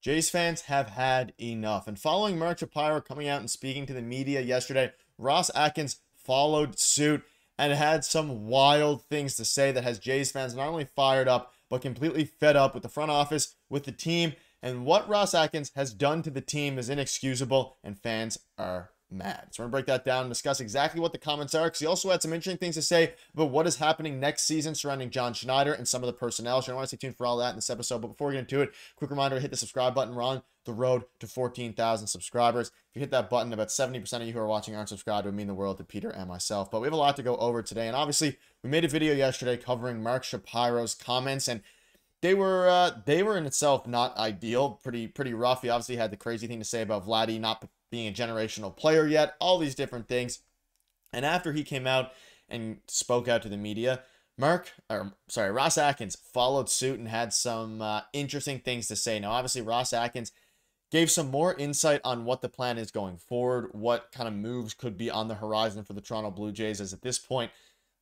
Jays fans have had enough. And following Mark Shapiro coming out and speaking to the media yesterday, Ross Atkins followed suit and had some wild things to say that has Jays fans not only fired up, but completely fed up with the front office, with the team. And what Ross Atkins has done to the team is inexcusable, and fans are mad. So we're going to break that down and discuss exactly what the comments are, because he also had some interesting things to say about what is happening next season surrounding John Schneider and some of the personnel. So I want to stay tuned for all that in this episode. But before we get into it, quick reminder to hit the subscribe button. We're on the road to 14,000 subscribers. If you hit that button, about 70% of you who are watching aren't subscribed. It would mean the world to Peter and myself. But we have a lot to go over today. And obviously, we made a video yesterday covering Mark Shapiro's comments, and they were in itself not ideal, pretty rough. He obviously had the crazy thing to say about Vladdy not being a generational player yet, all these different things. And after he came out and spoke out to the media, Ross Atkins followed suit and had some interesting things to say. Now, obviously, Ross Atkins gave some more insight on what the plan is going forward, what kind of moves could be on the horizon for the Toronto Blue Jays, as at this point,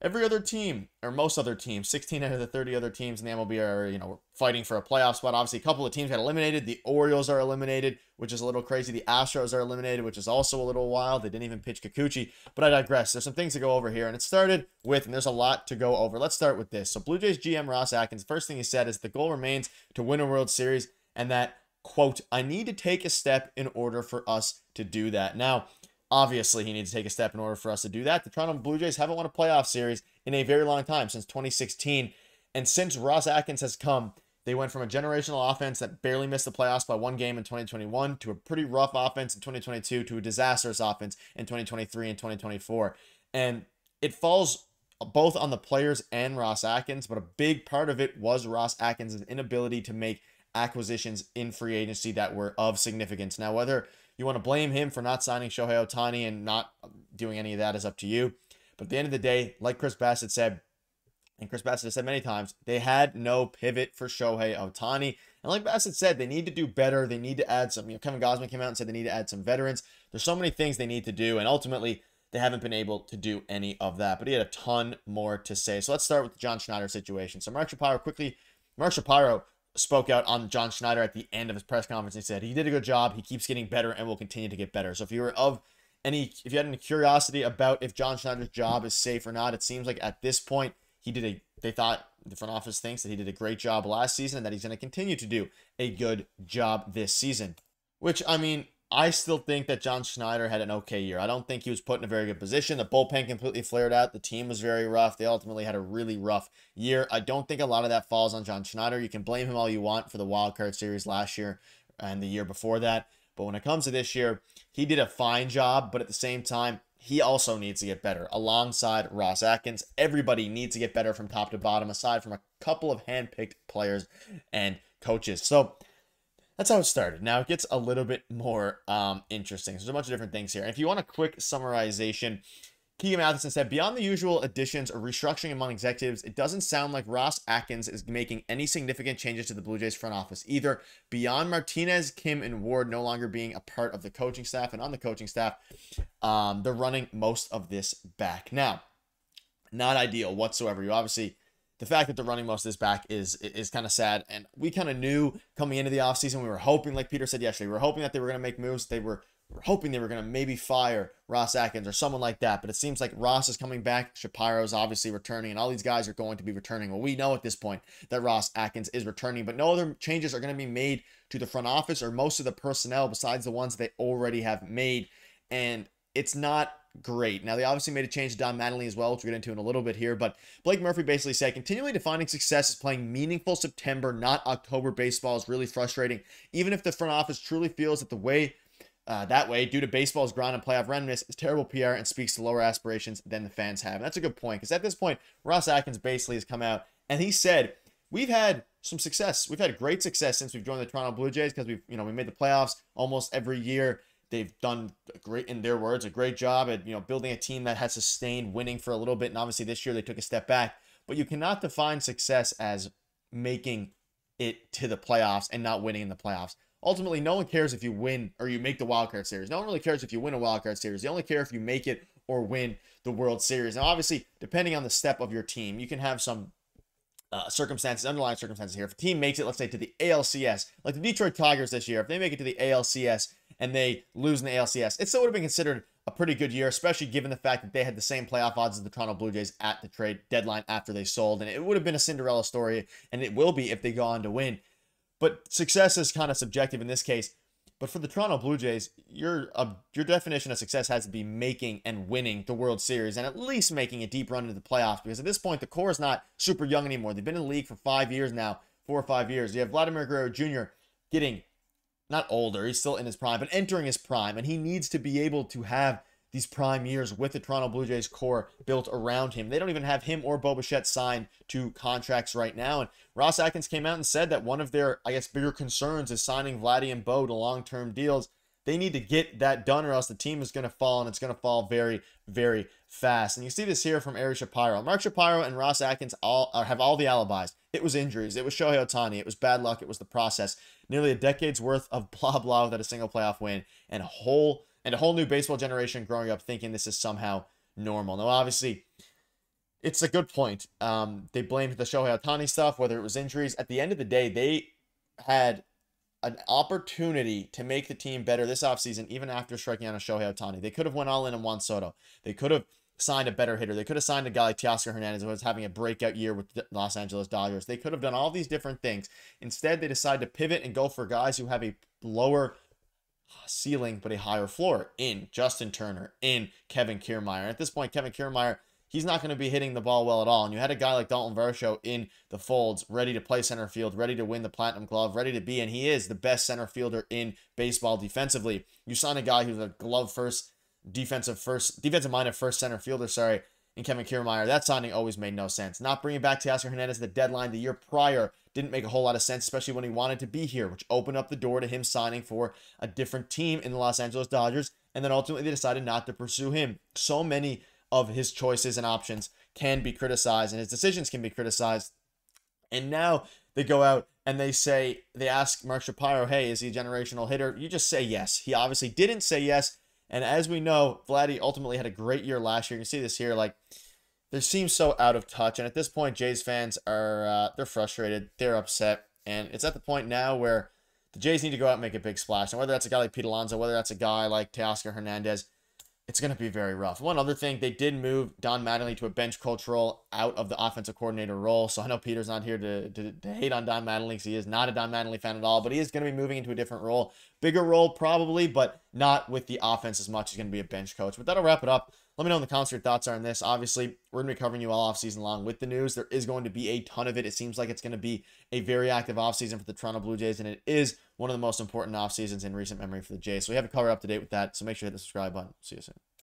every other team, or most other teams, 16 out of the 30 other teams in the MLB are, fighting for a playoff spot. Obviously, a couple of teams got eliminated. The Orioles are eliminated, which is a little crazy. The Astros are eliminated, which is also a little wild. They didn't even pitch Kikuchi, but I digress. There's some things to go over here, and it started with, and there's a lot to go over. Let's start with this. So Blue Jays GM Ross Atkins, first thing he said is the goal remains to win a World Series, and that, quote, I need to take a step in order for us to do that. Now, obviously, he needs to take a step in order for us to do that. The Toronto Blue Jays haven't won a playoff series in a very long time, since 2016. And since Ross Atkins has come, they went from a generational offense that barely missed the playoffs by one game in 2021 to a pretty rough offense in 2022 to a disastrous offense in 2023 and 2024. And it falls both on the players and Ross Atkins, but a big part of it was Ross Atkins' inability to make acquisitions in free agency that were of significance. Now, whether you want to blame him for not signing Shohei Ohtani and not doing any of that is up to you. But at the end of the day, like Chris Bassett said, and Chris Bassett has said many times, they had no pivot for Shohei Ohtani. And like Bassett said, they need to do better. They need to add some, Kevin Gausman came out and said they need to add some veterans. There's so many things they need to do, and ultimately, they haven't been able to do any of that. But he had a ton more to say. So let's start with the John Schneider situation. So Mark Shapiro spoke out on John Schneider at the end of his press conference. He said he did a good job. He keeps getting better and will continue to get better. So if you had any curiosity about if John Schneider's job is safe or not, it seems like at this point they thought the front office thinks that he did a great job last season and that he's going to continue to do a good job this season. Which, I still think that John Schneider had an okay year. I don't think he was put in a very good position. The bullpen completely flared out. The team was very rough. They ultimately had a really rough year. I don't think a lot of that falls on John Schneider. You can blame him all you want for the wild card series last year and the year before that. But when it comes to this year, he did a fine job. But at the same time, he also needs to get better alongside Ross Atkins. Everybody needs to get better from top to bottom, aside from a couple of hand-picked players and coaches. So that's how it started. Now it gets a little bit more interesting. There's a bunch of different things here. And if you want a quick summarization, Keegan Matheson said, beyond the usual additions or restructuring among executives, it doesn't sound like Ross Atkins is making any significant changes to the Blue Jays front office either. Beyond Martinez, Kim, and Ward no longer being a part of the coaching staff and on the coaching staff, they're running most of this back. Now, not ideal whatsoever. The fact that they're running most of this back is kind of sad. And we kind of knew coming into the offseason, we were hoping, like Peter said yesterday, we were hoping that they were going to make moves. We were hoping they were going to maybe fire Ross Atkins or someone like that. But it seems like Ross is coming back. Shapiro's obviously returning, and all these guys are going to be returning. Well, we know at this point that Ross Atkins is returning, but no other changes are going to be made to the front office or most of the personnel besides the ones they already have made. And it's not great. Now, they obviously made a change to Don Mattingly as well, which we'll get into in a little bit here, but Blake Murphy basically said, continually defining success is playing meaningful September, not October baseball is really frustrating. Even if the front office truly feels that that way, due to baseball's grind and playoff randomness, is terrible PR and speaks to lower aspirations than the fans have. And that's a good point, because at this point, Ross Atkins basically has come out, and he said, we've had some success. We've had great success since we've joined the Toronto Blue Jays, because we made the playoffs almost every year. They've done great, in their words, a great job at, building a team that has sustained winning for a little bit. And obviously this year they took a step back, but you cannot define success as making it to the playoffs and not winning in the playoffs. Ultimately, no one cares if you win or you make the wild card series. No one really cares if you win a wild card series. They only care if you make it or win the World Series. Now, obviously, depending on the step of your team, you can have some circumstances, underlying circumstances here. If a team makes it, let's say, to the ALCS, like the Detroit Tigers this year, if they make it to the ALCS and they lose in the ALCS, it still would have been considered a pretty good year, especially given the fact that they had the same playoff odds as the Toronto Blue Jays at the trade deadline after they sold. And it would have been a Cinderella story, and it will be if they go on to win. But success is kind of subjective in this case. But for the Toronto Blue Jays, your definition of success has to be making and winning the World Series and at least making a deep run into the playoffs, because at this point, the core is not super young anymore. They've been in the league for 5 years now, 4 or 5 years. You have Vladimir Guerrero Jr. getting not older, he's still in his prime, but entering his prime, and he needs to be able to have these prime years with the Toronto Blue Jays core built around him. They don't even have him or Bichette signed to contracts right now. And Ross Atkins came out and said that one of their, I guess, bigger concerns is signing Vladdy and Bo to long-term deals. They need to get that done, or else the team is going to fall, and it's going to fall very, very fast. And you see this here from Ari Shapiro. Mark Shapiro and Ross Atkins have all the alibis. It was injuries. It was Shohei Ohtani. It was bad luck. It was the process. Nearly a decade's worth of blah, blah without a single playoff win, and a whole new baseball generation growing up thinking this is somehow normal. Now, obviously, it's a good point. They blamed the Shohei Ohtani stuff, whether it was injuries. At the end of the day, they had an opportunity to make the team better this offseason, even after striking out on Shohei Ohtani. They could have went all in on Juan Soto. They could have signed a better hitter. They could have signed a guy like Teoscar Hernandez, who was having a breakout year with the Los Angeles Dodgers. They could have done all these different things. Instead, they decided to pivot and go for guys who have a lower ceiling but a higher floor in Justin Turner, in Kevin Kiermaier. And at this point, Kevin Kiermaier, he's not going to be hitting the ball well at all. And you had a guy like Dalton Varsho in the folds, ready to play center field, ready to win the Platinum Glove, ready to be, and he is the best center fielder in baseball defensively. You sign a guy who's a glove first, defensive-minded first center fielder, in Kevin Kiermaier. That signing always made no sense. Not bringing back Teoscar Hernandez at the deadline the year prior didn't make a whole lot of sense, especially when he wanted to be here, which opened up the door to him signing for a different team in the Los Angeles Dodgers, and then ultimately they decided not to pursue him. So many of his choices and options can be criticized, and his decisions can be criticized. And now they go out and they ask Mark Shapiro, hey, is he a generational hitter? You just say yes. He obviously didn't say yes. And as we know, Vladdy ultimately had a great year last year. You can see this here, like, they seem so out of touch. And at this point, Jays fans are, they're frustrated. They're upset. And it's at the point now where the Jays need to go out and make a big splash. And whether that's a guy like Pete Alonso, whether that's a guy like Teoscar Hernandez, it's going to be very rough. One other thing, they did move Don Mattingly to a bench coach role out of the offensive coordinator role. So I know Peter's not here to hate on Don Mattingly, because he is not a Don Mattingly fan at all, but he is going to be moving into a different role. Bigger role probably, but not with the offense as much. He's going to be a bench coach. But that'll wrap it up. Let me know in the comments what your thoughts are on this. Obviously, we're going to be covering you all offseason long with the news. There is going to be a ton of it. It seems like it's going to be a very active offseason for the Toronto Blue Jays, and it is one of the most important offseasons in recent memory for the Jays. So we have a cover up to date with that. So make sure you hit the subscribe button. See you soon.